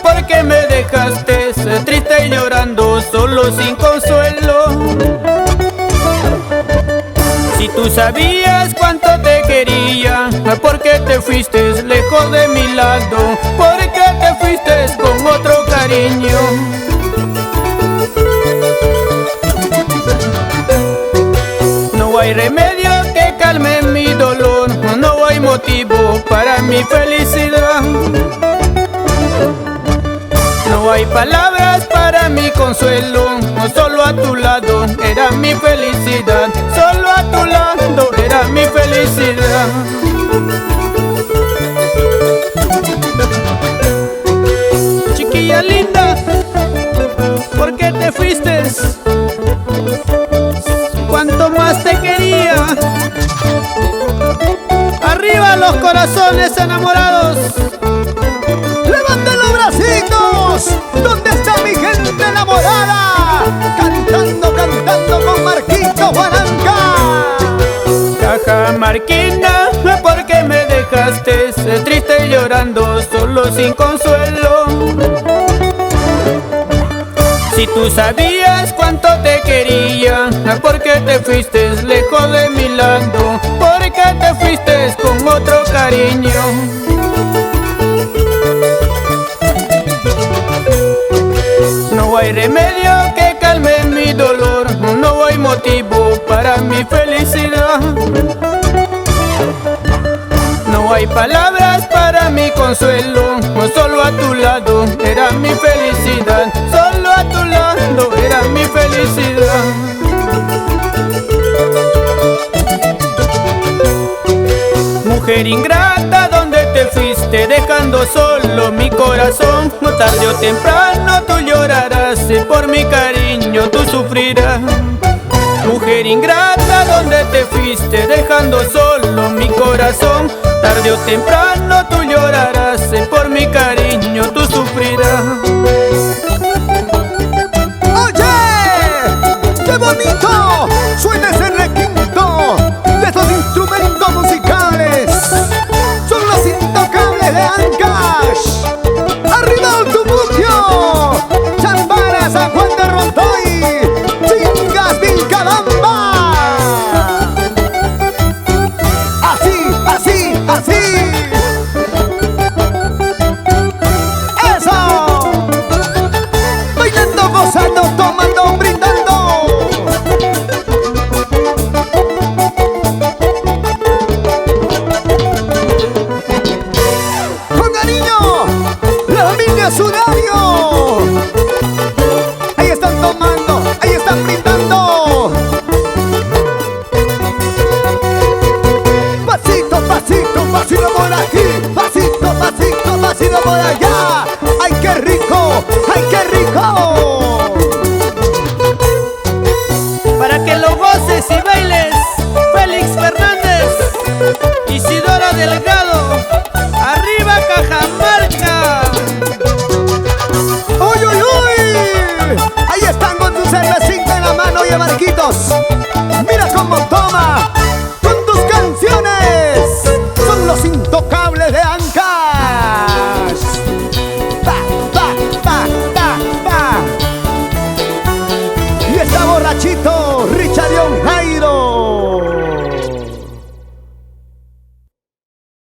porque me dejaste triste y llorando, solo sin consuelo. Si tú sabías cuánto te quería, porque te fuiste lejos de mi lado, porque te fuiste con otro cariño. No hay remedio que calme mi dolor, no hay motivo para mi felicidad. No hay palabras para mi consuelo, solo a tu lado era mi felicidad, solo a tu lado era mi felicidad. Chiquilla linda, ¿por qué te fuiste? Cuanto más te quería. Arriba los corazones enamorados. ¡Levanten los bracitos! ¿Dónde está mi gente enamorada? Cantando, cantando con Marquito Guaranca. Cajamarquina, ¿por qué me dejaste triste y llorando, solo sin consuelo? Si tú sabías cuánto te quería, ¿por qué te fuiste lejos de mi lado? ¿Por qué te fuiste con otro cariño? No hay remedio que calme mi dolor, no hay motivo para mi felicidad. No hay palabras para mi consuelo, solo a tu lado era mi felicidad, solo a tu lado era mi felicidad. Mujer ingrata, ¿dónde te fuiste dejando solo mi corazón? Tarde o temprano tú llorarás, por mi cariño tú sufrirás. Mujer ingrata, ¿dónde te fuiste dejando solo mi corazón? Tarde o temprano tú llorarás, por mi cariño tú sufrirás. ¡Oye! ¡Qué bonito! Suena ese requinto de estos instrumentos musicales. Son los intocables de Ancash. ¡Arriba el Tubuquio! ¡Chambara, San Juan de Rontoy! ¡Chingas, Vilcabamba! ¡Así, así, así! ¡Eso! Bailando, gozando, tomando, brindando. ¡Con cariño! ¡La familia Sudario! Ahí están tomando, ahí están brindando. Pasito, pasito, pasito por aquí. Pasito, pasito, pasito por allá. ¡Ay, qué rico! ¡Ay, qué rico! Para que lo goces y bailes, Félix Fernández, Isidoro Delgado, arriba Cajamarca. ¡Uy, uy, uy! Ahí están con su cervecita en la mano y Marquitos. Mira cómo toma con tus canciones. Son los intocables de Ancash. Pa, pa, pa, pa, pa. Y está borrachito Richardion